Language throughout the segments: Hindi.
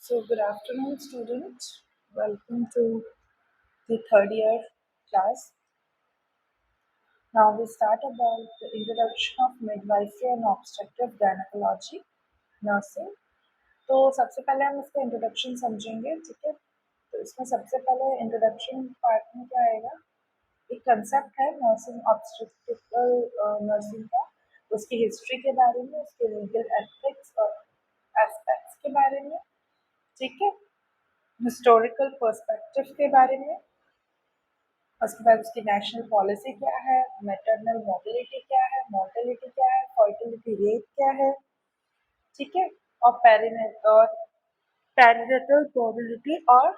So, good afternoon, students. Welcome to the third year class. Now we start about the introduction of midwifery and obstetric gynecology nursing. तो सबसे पहले हम इसका इंट्रोडक्शन समझेंगे, ठीक है। तो इसमें सबसे पहले इंट्रोडक्शन पार्ट में क्या आएगा, एक कंसेप्ट है नर्सिंग ऑब्स्टेट्रिकल नर्सिंग का, उसकी हिस्ट्री के बारे में, उसके लीगल एथिक्स और एस्पेक्ट्स के बारे में, ठीक है। हिस्टोरिकल पर्सपेक्टिव के बारे में, उसके बाद उसकी नेशनल पॉलिसी क्या है, मैटरनल मोबिलिटी क्या है, मोर्टेलिटी क्या है, फर्टिलिटी रेट क्या है, ठीक है। और पेरिनेटल मोबिलिटी और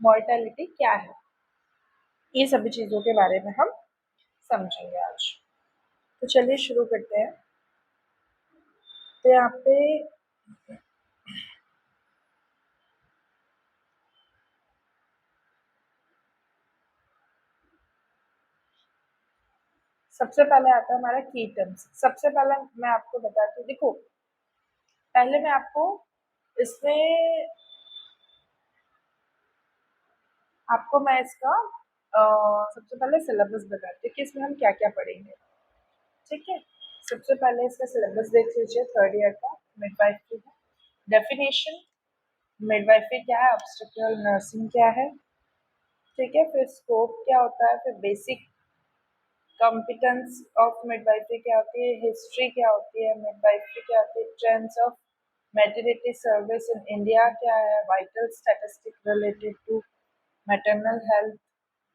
मोर्टेलिटी क्या है, ये सभी चीज़ों के बारे में हम समझेंगे आज। तो चलिए शुरू करते हैं। तो यहाँ पे सबसे पहले आता है हमारा की टर्म्स। सबसे पहले मैं आपको बताती हूँ, देखो पहले मैं आपको इसमें मैं इसका सबसे पहले सिलेबस बताती हूँ कि इसमें हम क्या क्या पढ़ेंगे, ठीक है। सबसे पहले इसका सिलेबस देख लीजिए, थर्ड ईयर का मिडवाइफरी है। डेफिनेशन, मिडवाइफरी क्या है, ऑब्स्टेट्रिकल नर्सिंग क्या है, ठीक है। फिर स्कोप क्या होता है, फिर बेसिक कॉम्पिटेंस ऑफ मिडवाइफरी क्या होती है, हिस्ट्री क्या होती है, मिडवाइफरी क्या होती है, trends of maternity service in India क्या है, vital statistic related to maternal health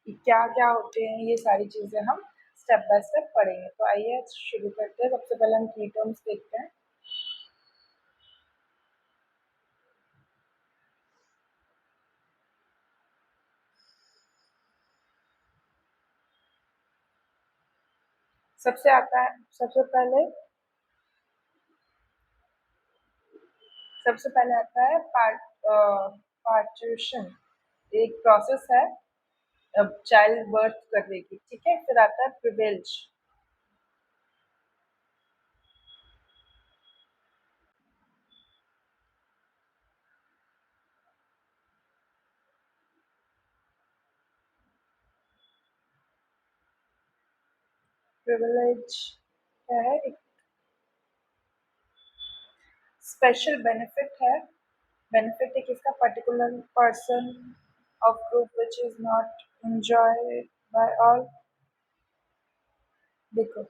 क्या क्या होते हैं, ये सारी चीज़ें हम स्टेप बाय स्टेप पढ़ेंगे। तो आइए शुरू करते हैं। सबसे पहले हम की टर्म्स देखते हैं। सबसे पहले आता है पार्ट्यूशन, एक प्रोसेस है चाइल्ड बर्थ करने की, ठीक है। फिर आता है प्रिविलेज, प्रिविलेज क्या है, एक स्पेशल बेनिफिट है। बेनिफिट एक इसका particular person of group which is not enjoy by all. देखो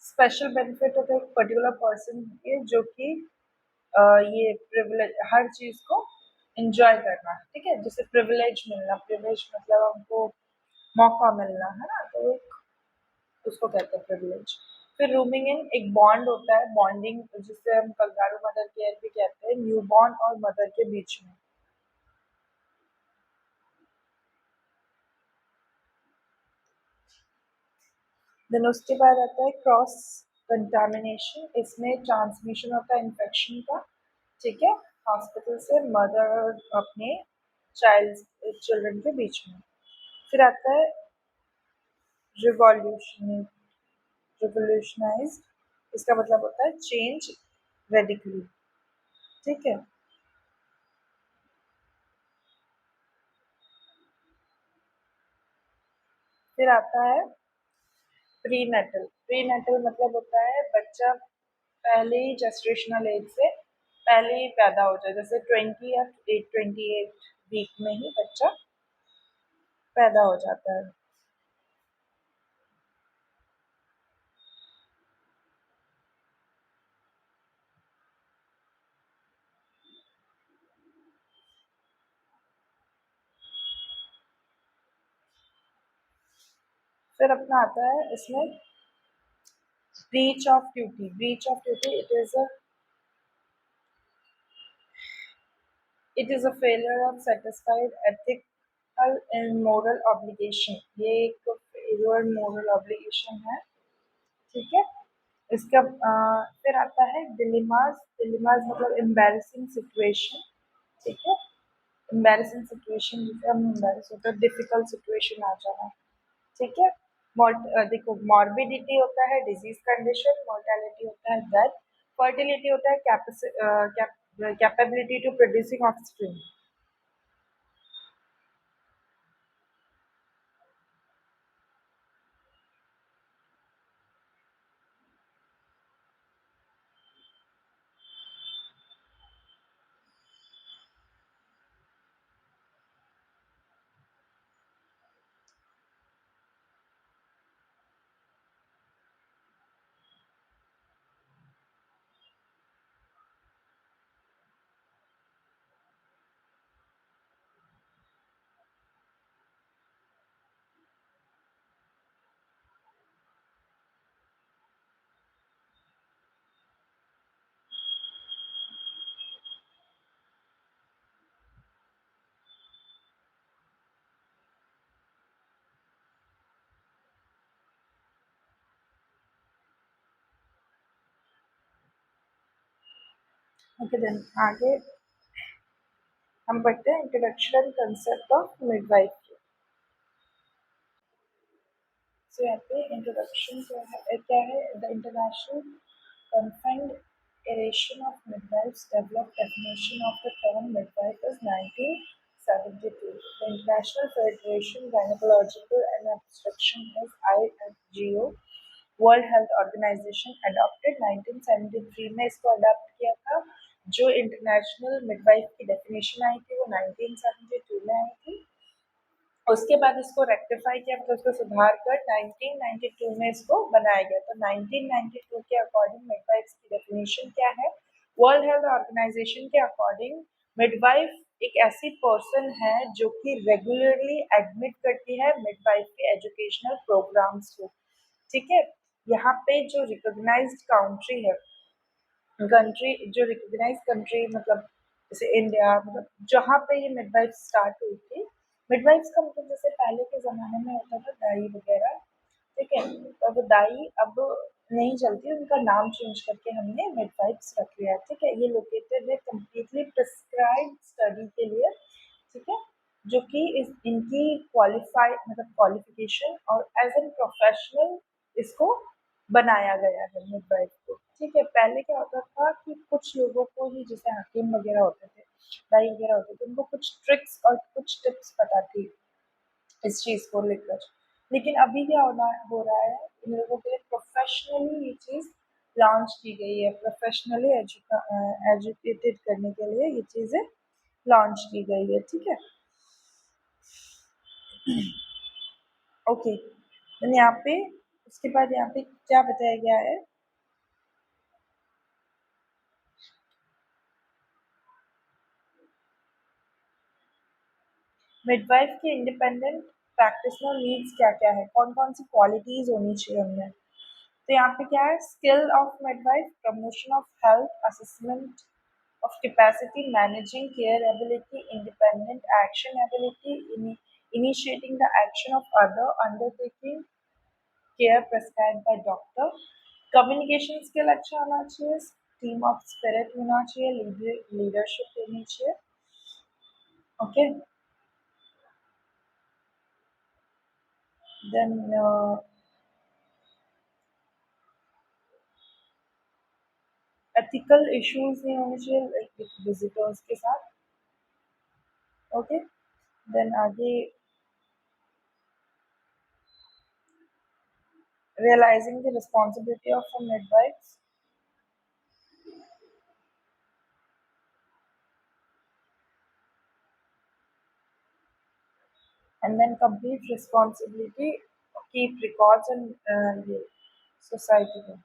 स्पेशल बेनिफिट होता है एक पर्टिकुलर पर्सन के, जो कि ये प्रिविलेज हर चीज को एंजॉय करना, ठीक है। जैसे प्रिविलेज मिलना, प्रिविलेज मतलब हमको मौका मिलना है ना, तो एक उसको कहते हैं प्रिविलेज। फिर रूमिंग इन एक बॉन्ड होता है, बॉन्डिंग जिसे हम कंगारू मदर केयर भी कहते हैं, न्यू बॉर्न और मदर के बीच में। देन उसके बाद आता है क्रॉस कंटामिनेशन, इसमें ट्रांसमिशन होता है इन्फेक्शन का, ठीक है, हॉस्पिटल से मदर और अपने चिल्ड्रन के बीच में। फिर आता है रिवॉल्यूशन, रिवोल्यूशनाइज, इसका मतलब होता है चेंज रेडिकली, ठीक है। फिर आता है प्रीनेटल, प्रीनेटल मतलब होता है बच्चा पहले ही जेस्टेशनल एज से पहले ही पैदा हो जाए, जैसे 20 या 28 वीक में ही बच्चा पैदा हो जाता है। फिर अपना आता है इसमें breach of duty, breach of duty it is a failure of satisfied ethical and moral obligation, ये एक फेलियर मोरल ऑब्लिगेशन है, ठीक है। इसका फिर आता है डिलेमास, डिलेमास मतलब एम्बैरेसिंग सिचुएशन, ठीक है। एम्बैरेसिंग सिचुएशन जिसे हम एम्बैरेस होता है, डिफिकल्ट सिचुएशन आ जाना, ठीक है। देखो, मॉर्बिडिटी होता है डिजीज कंडीशन, मोर्टेलिटी होता है डेथ, फर्टिलिटी होता है capability to producing offspring. Okay, then आगे हम पढ़ते हैं introduction concept of midwifery. So यहाँ पे इंट्रोडक्शन क्या है the international Confederation of Midwives developed definition of the term midwife is 1972. The International Federation Gynecological and Obstetrician is IFGO World Health Organization adopted 1973 में इसको अडॉप्ट किया था। जो इंटरनेशनल मिडवाइफ की डेफिनेशन आई थी वो 1972 में आई थी। उसके बाद इसको रेक्टिफाई किया, मतलब उसको सुधार कर 1992 में इसको बनाया गया। तो 1992 के अकॉर्डिंग मिडवाइफ की डेफिनेशन क्या है? वर्ल्ड हेल्थ ऑर्गेनाइजेशन के अकॉर्डिंग मिडवाइफ एक ऐसी पर्सन है जो कि रेगुलरली एडमिट करती है मिडवाइफ के एजुकेशनल प्रोग्राम्स को। ठीक है, यहाँ पे जो रिकॉग्नाइज्ड कंट्री जो रिकॉग्नाइज कंट्री मतलब जैसे इंडिया, मतलब जहाँ पे ये मिडवाइफ स्टार्ट हुई थी। मिडवाइफ्स का मतलब जैसे पहले के ज़माने में होता था दाई वगैरह, ठीक है, तो वो दाई अब नहीं चलती, उनका नाम चेंज करके हमने मिडवाइफ्स रख लिया। ठीक है, ये लोकेटेड है कम्प्लीटली प्रिस्क्राइब्ड स्टडी के लिए। ठीक है, जो कि इनकी क्वालिफाई मतलब क्वालिफिकेशन और एज एन प्रोफेशनल इसको बनाया गया है मिडवाइफ को। ठीक है, पहले क्या होता था कि कुछ लोगों को ही, जैसे हकीम वगैरह होते थे, दाई वगैरह होते थे, उनको कुछ ट्रिक्स और कुछ टिप्स पता थी इस चीज़ को लेकर। लेकिन अभी क्या हो रहा है, इन लोगों के लिए प्रोफेशनली ये चीज़ लॉन्च की गई है, प्रोफेशनली एजुकेटेड करने के लिए ये चीज़ें लॉन्च की गई है। ठीक है, ओके, देन यहाँ पे उसके बाद यहाँ पे क्या बताया गया है? मिडवाइफ की इंडिपेंडेंट प्रैक्टिशनर नीड्स क्या क्या है, कौन कौन सी क्वालिटीज होनी चाहिए उनमें? तो यहाँ पे क्या है? Skill of midwife, promotion of health, assessment of capacity, managing care ability, independent action ability, initiating the action of other, undertaking care prescribed by doctor, communication skill अच्छा होना चाहिए, team of spirit होना चाहिए, leadership होनी चाहिए। ओके, देन एथिकल इश्यूज नहीं होने चाहिए विजिटर्स के साथ। ओके, देन आगे realizing the responsibility of a midwife, and then complete responsibility, keep records and society में।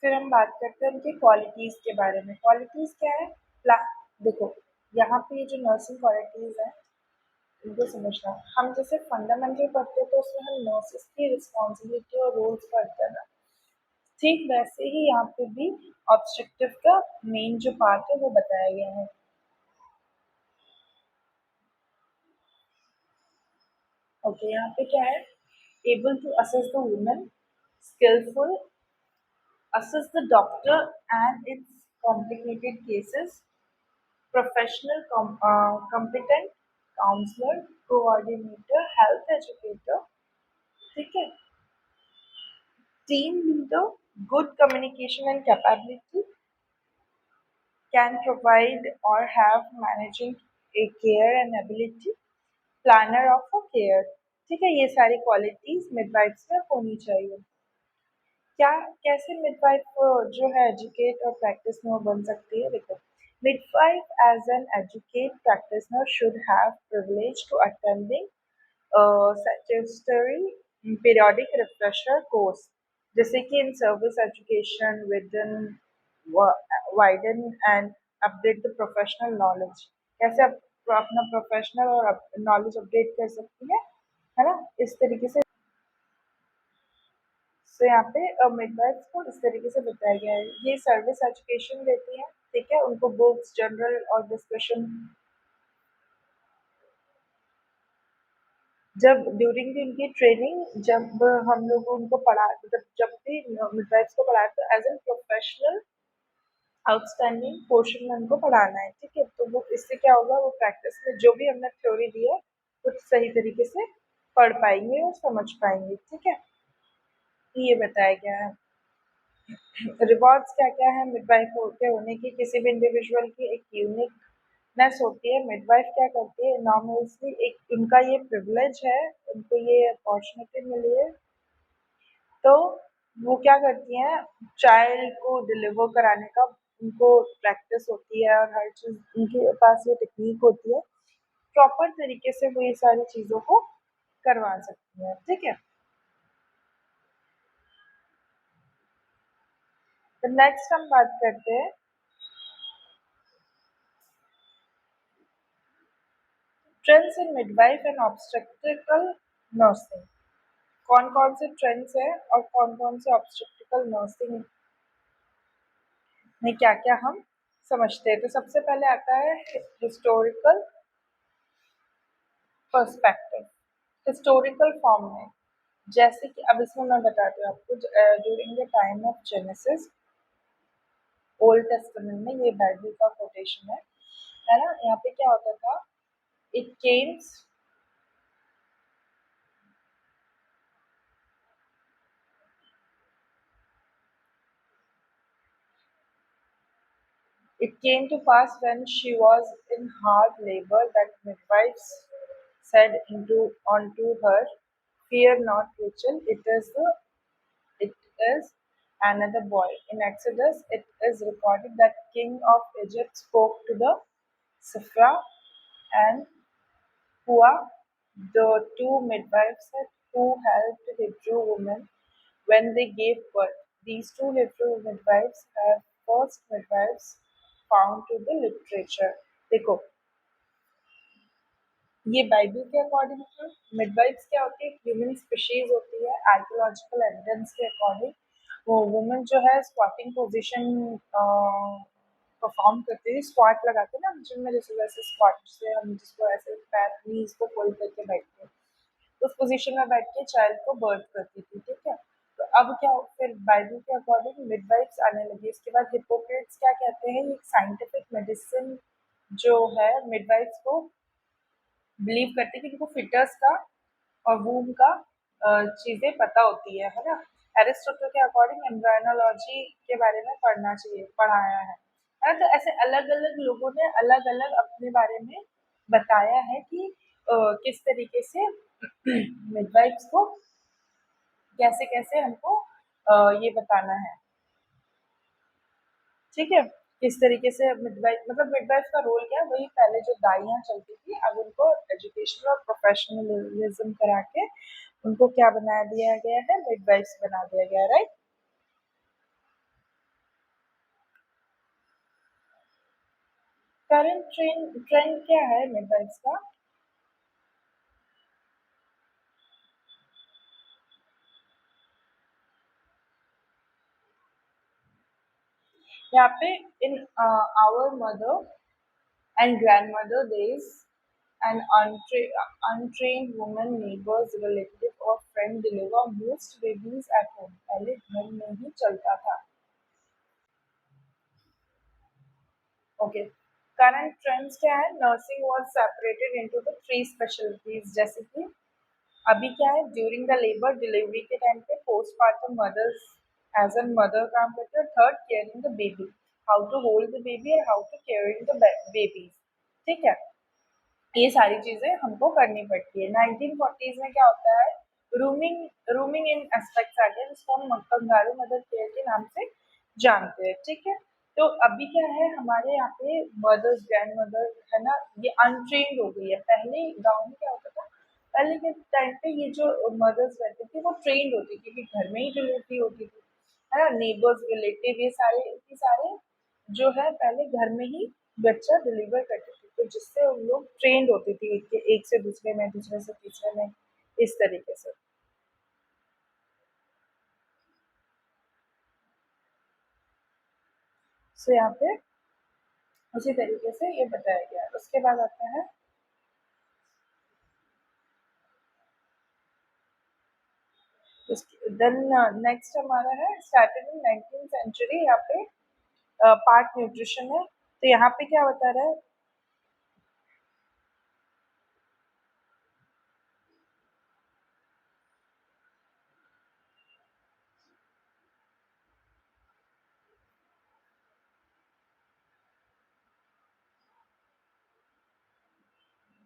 फिर हम बात करते हैं उनकी क्वालिटीज के बारे में। क्वालिटीज क्या है? देखो, यहाँ पे ये जो नर्सिंग क्वालिटीज है इनको समझना। हम जैसे फंडामेंटल पढ़ते हैं तो उसमें हम नर्सेस की रिस्पॉन्सिबिलिटी और रोल्स पढ़ते हैं ना, ठीक वैसे ही यहाँ पे भी ऑब्स्ट्रक्टिव का मेन जो पार्ट है वो बताया गया है। ओके, यहाँ पे क्या है? Able to assess the woman, skillful, assist the doctor and its complicated cases, professional, competent, counselor, coordinator, health educator, ठीक है, team leader, good communication and capability, can provide or have managing a care and ability, planner of a care, ठीक है, ये सारी क्वालिटीज मिडवाइफ्स में होनी चाहिए। क्या कैसे मिडवाइफ जो है एजुकेट और प्रैक्टिस में वो बन सकती है? देखो, midwife as an educate practitioner should have privilege to attending statutory periodic refresher course, जैसे कि in service education within widen and update the professional knowledge। कैसे आप अपना प्रोफेशनल और नॉलेज अपडेट कर सकती है ना, इस तरीके से। तो यहाँ पे मिडवाइफ्स को इस तरीके से बताया गया है, ये सर्विस एजुकेशन देती है, ठीक है, उनको बुक्स, जनरल और डिस्कशन, जब ड्यूरिंग दी उनकी ट्रेनिंग, जब हम लोग उनको पढ़ा, जब भी मिडवाइफ्स को पढ़ाए तो as an professional outstanding portion में उनको पढ़ाना है, ठीक है। तो वो इससे क्या होगा, वो प्रैक्टिस में जो भी हमने थ्योरी दी है कुछ सही तरीके से पढ़ पाएंगे और समझ पाएंगे, ठीक है। ये बताया गया है। रिवॉर्ड्स क्या क्या है मिडवाइफ के होने की? किसी भी इंडिविजुअल की एक यूनिकनेस होती है। मिडवाइफ क्या करती है, नॉर्मली एक उनका ये प्रिविलेज है, उनको ये अपॉर्चुनिटी मिली है, तो वो क्या करती हैं, चाइल्ड को डिलीवर कराने का उनको प्रैक्टिस होती है और हर चीज उनके पास ये टेक्निक होती है, प्रॉपर तरीके से वो ये सारी चीजों को करवा सकती है, ठीक है। तो नेक्स्ट हम बात करते हैं trends in midwife and obstetrical nursing. कौन कौन से ट्रेंड्स हैं और कौन कौन से ऑब्स्टेट्रिकल नर्सिंग में क्या क्या हम समझते हैं। तो सबसे पहले आता है हिस्टोरिकल पर्सपेक्टिव, हिस्टोरिकल फॉर्म में, जैसे कि अब इसमें मैं बताती हूँ आपको, during the time of genesis, old testament में, ये बाइबल का कोटेशन है ना। यहाँ पे क्या होता था, it Kemps, it came to pass when she was in hard labor that midwives said unto her, fear not, Rachel, it is another boy. In Exodus, it is recorded that king of Egypt spoke to the Sifra and Pua, the two midwives who helped Hebrew women when they gave birth. These two Hebrew midwives are first midwives found to the literature। देखो, ये बाइबल के अकॉर्डिंग था। मिडवाइफ्स क्या होती है, ह्यूमन स्पीशीज होती है। आर्कियोलॉजिकल एविडेंस के अकॉर्डिंग वो वुमेन जो है स्क्वाटिंग पोजीशन परफॉर्म करती है, स्क्वाट लगाते हैं ना जिम में, जैसे वैसे स्क्वाट से हम जिसको ऐसे पैर नीज को फोल्ड करके बैठते हैं, उस पोजीशन में बैठ के चाइल्ड को बर्थ करती थी, ठीक है। तो अब क्या, फिर बाइबल के अकॉर्डिंग मिडवाइफ्स आने लगी। इसके बाद हिपोक्रेट्स क्या कहते हैं, एक साइंटिफिक मेडिसिन जो है, मिडवाइफ्स को बिलीव करते हैं कि उनको फिटर्स का और वूम का चीजें पता होती है ना। एरिस्टोटल के अकॉर्डिंग एम्ब्रायनोलॉजी के बारे में पढ़ना चाहिए, पढ़ाया है ना। तो ऐसे अलग अलग लोगों ने अलग अलग अपने बारे में बताया है कि किस तरीके से मिडवाइफ्स को कैसे कैसे हमको ये बताना है, ठीक है। किस तरीके से मिडवाइफ, मतलब मिडवाइफ का रोल क्या है, वही पहले जो दाइयाँ चलती थी, अब उनको एजुकेशनल और प्रोफेशनलिज्म करा के उनको क्या बना दिया गया है, मिडवाइफ्स बना दिया गया है, राइट। करंट ट्रेंड ट्रेंड क्या है मिडवाइफ्स का? यहाँ पे in our mother and grandmother days an untrained woman, neighbors, relative or friend deliver most babies at home. पहले घर में ही चलता था. Okay. Current trends क्या है? Nursing was separated into the three specialties. जैसे कि अभी क्या है, ड्यूरिंग द लेबर डिलीवरी के टाइम पे postmortem mothers as an mother काम करते हैं. Third, caring the baby, how to hold the baby और how to caring the baby. ठीक है, ये सारी चीजें हमको करनी पड़ती है. 1940s में क्या होता है, रूमिंग रूमिंग इन एस्पेक्ट्स आ गया, जिसको हम कंगारू मदर केयर के नाम से जानते हैं. ठीक है, तो अभी क्या है, हमारे यहाँ पे मदर्स, ग्रैंड मदर है ना, ये अनट्रेन्ड हो गई है. पहले गाँव में क्या होता था, पहले के टाइम पे ये जो मदर्स रहती थी वो ट्रेन्ड होती थी, क्योंकि घर में ही डिलीवरी होती थी, है ना. नेबर्स, रिलेटिव, ये सारे जो है पहले घर में ही बच्चा डिलीवर करते थे, तो जिससे उन लोग ट्रेंड होती थी एक से दूसरे में, दूसरे से तीसरे में, इस तरीके से. सो यहाँ पे उसी तरीके से ये बताया गया है. उसके बाद आता है देन नेक्स्ट हमारा है स्टार्टेड इन 19th सेंचुरी. यहाँ पे पार्ट न्यूट्रिशन है. तो यहाँ पे क्या बता रहा है,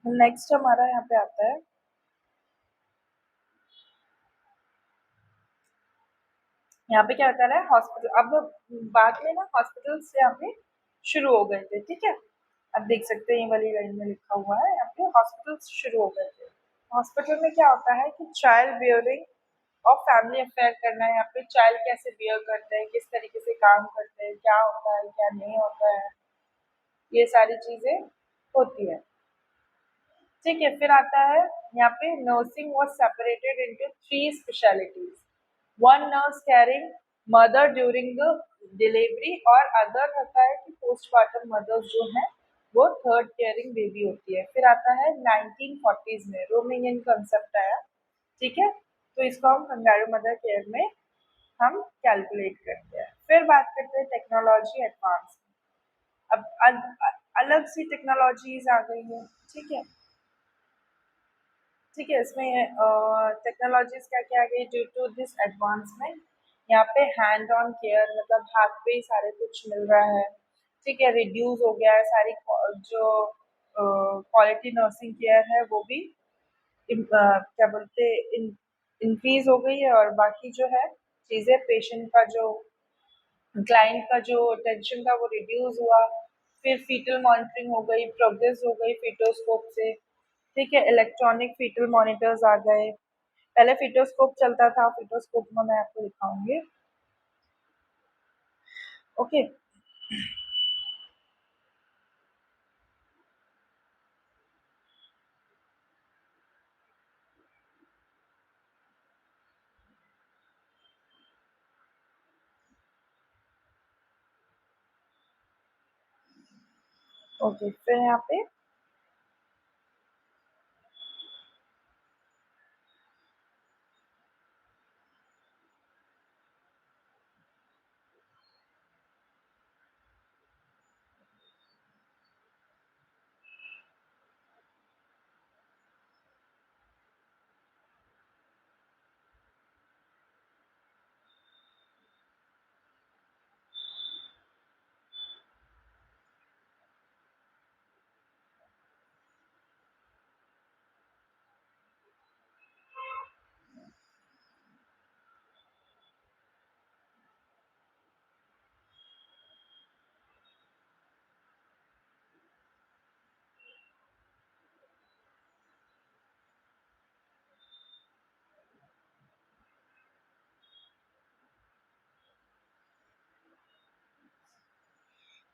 नेक्स्ट हमारा यहाँ पे आता है, यहाँ पे क्या बता रहा है, हॉस्पिटल. अब बाद में ना हॉस्पिटल्स यहाँ पे शुरू हो गए थे. ठीक है, अब देख सकते हैं ये वाली लाइन में लिखा हुआ है, यहाँ पे हॉस्पिटल्स शुरू हो गए थे. हॉस्पिटल में क्या होता है कि चाइल्ड बियरिंग और फैमिली अफेयर करना है. यहाँ पे चाइल्ड कैसे बियर करते हैं, किस तरीके से काम करते हैं, क्या होता है क्या नहीं होता है, ये सारी चीजें होती है. ठीक है, फिर आता है यहाँ पे nursing was separated into three specialities. One nurse carrying mother during the delivery, और अदर होता है कि पोस्टमार्टम मदर्स जो है वो थर्ड केयरिंग बेबी होती है. फिर आता है 1940s में रोमिंग इन कंसेप्ट आया. ठीक है, तो इसको हम कंगारू मदर केयर में हम कैलकुलेट करते हैं. फिर बात करते हैं टेक्नोलॉजी एडवांस. अब अलग सी टेक्नोलॉजीज आ गई है. ठीक है, ठीक है, इसमें टेक्नोलॉजीज क्या क्या आ गई ड्यू टू दिस एडवांसमेंट. यहाँ पे हैंड ऑन केयर, मतलब हाथ पे ही सारे कुछ मिल रहा है. ठीक है, रिड्यूस हो गया है सारी जो क्वालिटी नर्सिंग केयर है वो भी क्या बोलते इंक्रीज हो गई है. और बाकी जो है चीज़ें, पेशेंट का जो, क्लाइंट का जो टेंशन था वो रिड्यूस हुआ. फिर फीटल मॉनिटरिंग हो गई, प्रोग्रेस हो गई फीटोस्कोप से. ठीक है, इलेक्ट्रॉनिक फीटल मॉनिटर्स आ गए. पहले फीटोस्कोप चलता था, फीटोस्कोप में मैं आपको दिखाऊंगी. ओके, ओके, फिर यहाँ पे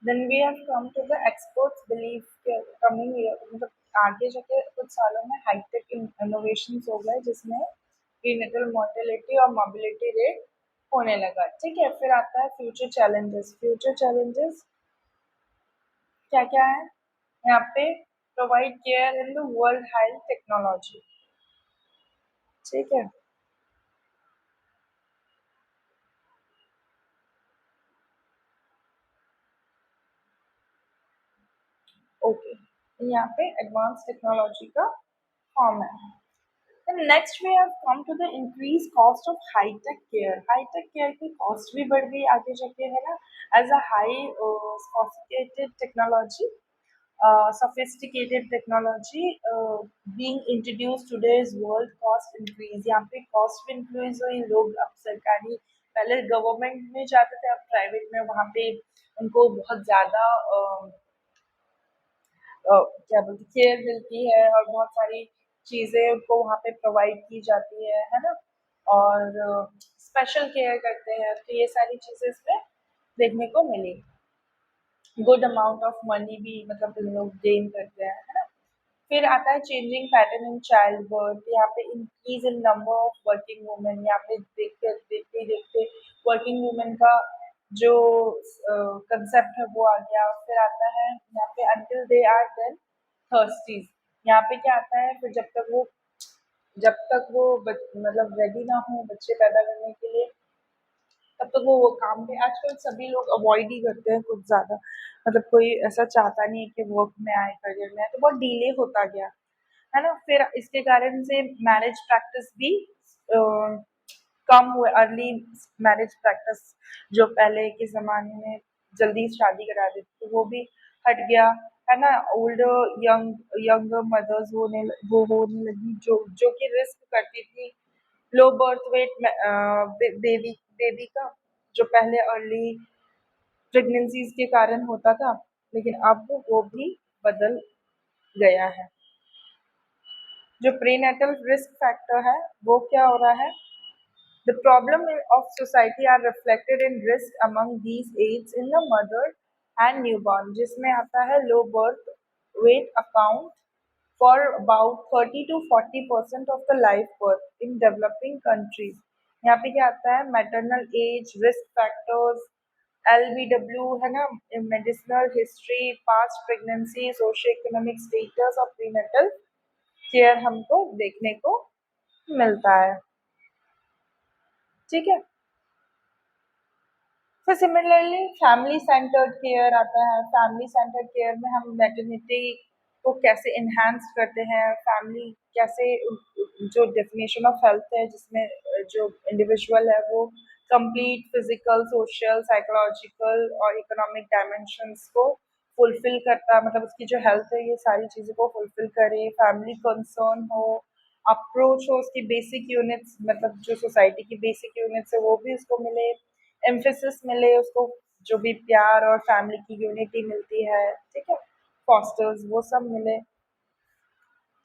then we have come to the experts believe के कमिंग ईयर, मतलब आगे जाके कुछ सालों में हाईटेक इनोवेशन हो गए, जिसमें प्रीनेटल मोर्टेलिटी और मोबिलिटी रेट होने लगा. ठीक है, फिर आता है फ्यूचर चैलेंजेस. फ्यूचर चैलेंजेस क्या क्या है यहाँ पे, provide care in the world health technology. ठीक है। ओके, यहाँ पे एडवांस टेक्नोलॉजी का फॉर्म है। Then next we have come to the increased cost of high tech care. High tech care की cost भी बढ़ गई आगे जाके, है ना, as a high sophisticated technology, sophisticated technology being introduced today's world, cost increase। यहाँ पे cost भी increase हुई, लोग अब सरकारी, पहले गवर्नमेंट में जाते थे, अब प्राइवेट में, वहाँ पे उनको बहुत ज़्यादा क्या बोलते केयर मिलती है और बहुत सारी चीज़ें उनको वहाँ पे प्रोवाइड की जाती है ना, और स्पेशल केयर करते हैं, तो ये सारी चीज़ें इसमें देखने को मिली। गुड अमाउंट ऑफ मनी भी मतलब लोग गेन करते हैं, है ना। फिर आता है changing pattern in child birth. यहाँ पे increase in number of working women. यहाँ पे देखते देखते देखते वर्किंग वुमेन का जो कंसेप्ट है वो आ गया। फिर आता है यहाँ पे अंटिल दे आर देन थर्स्टीज। यहाँ पे क्या आता है, फिर जब तक वो मतलब रेडी ना हो बच्चे पैदा करने के लिए, तब तक वो काम पे, आजकल सभी लोग अवॉइड ही करते हैं कुछ ज्यादा, मतलब कोई ऐसा चाहता नहीं है कि वर्क में आए, करियर में आए, तो बहुत डिले होता गया, है ना। फिर इसके कारण से मैरिज प्रैक्टिस भी कम हुए। अर्ली मैरिज प्रैक्टिस जो पहले के ज़माने में जल्दी शादी करा देते थे, वो भी हट गया, है ना। ओल्डर यंग मदर्स होने लगी, जो कि रिस्क करती थी low birth weight baby baby का, जो पहले अर्ली प्रेगनेंसीज के कारण होता था, लेकिन अब वो भी बदल गया है। जो प्रीनेटल रिस्क फैक्टर है वो क्या हो रहा है, the problem of society are reflected in risk among these aids in the mother and newborn, जिसमें आता है low birth weight account for about 30 to 40% of the live birth in developing countries। यहाँ पे क्या आता है, maternal age, risk factors, LBW, है ना, medicinal history, past pregnancy, socio economic status और prenatal care हमको देखने को मिलता है। ठीक है। फिर सिमिलरली फैमिली सेंटर्ड केयर आता है। फैमिली सेंटर्ड केयर में हम मैटरनिटी को कैसे इन्हांस करते हैं, फैमिली कैसे, जो डेफिनेशन ऑफ हेल्थ है जिसमें जो इंडिविजुअल है वो कंप्लीट फिजिकल, सोशल, साइकोलॉजिकल और इकोनॉमिक डायमेंशंस को फुलफिल करता, मतलब उसकी जो हेल्थ है ये सारी चीज़ों को फुलफिल करे, फैमिली कंसर्न हो, अप्रोच हो, उसकी बेसिक यूनिट्स, मतलब जो सोसाइटी की बेसिक यूनिट्स है वो भी उसको मिले, एम्फेसिस मिले उसको, जो भी प्यार और फैमिली की यूनिटी मिलती है, ठीक है, फॉस्टर्स वो सब मिले।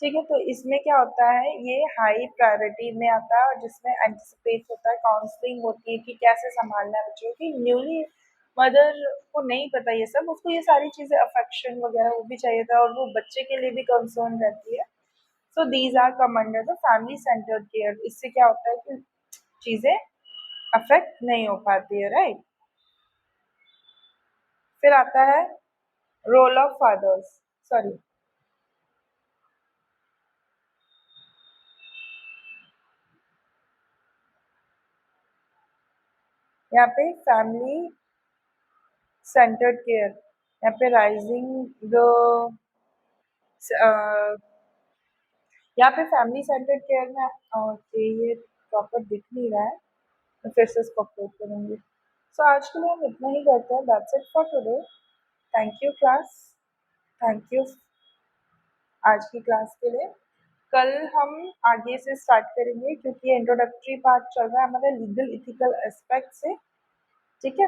ठीक है, तो इसमें क्या होता है, ये हाई प्रायोरिटी में आता है और जिसमें एंटिसिपेट होता है, काउंसलिंग होती है कि कैसे संभालना है बच्चों की। न्यूली मदर को नहीं पता ये सब, उसको ये सारी चीज़ें अफेक्शन वगैरह वो भी चाहिए था और वो बच्चे के लिए भी कंसर्न रहती है। So these are come under the family centred care. इससे क्या होता है कि चीज़ें अफेक्ट नहीं हो पाती है, राइट। फिर आता है रोल ऑफ फादर्स, सॉरी, यहाँ पे फैमिली सेंटर्ड केयर, यहाँ पे राइजिंग द, यहाँ पे फैमिली सेंटर्ड केयर में ये प्रॉपर दिख नहीं रहा है, मैं फिर से इसको अपलोड करूँगी। सो आज के लिए हम इतना ही करते हैं, that's it for today. Thank you class, thank you आज की क्लास के लिए। कल हम आगे से स्टार्ट करेंगे क्योंकि इंट्रोडक्टरी पार्ट चल रहा है हमारा लीगल इथिकल एस्पेक्ट से, ठीक है।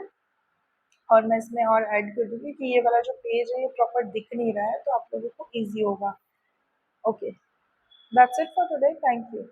और मैं इसमें और ऐड कर दूंगी कि ये वाला जो पेज है ये प्रॉपर दिख नहीं रहा है, तो आप लोगों को ईजी होगा। Okay, that's it for today, thank you.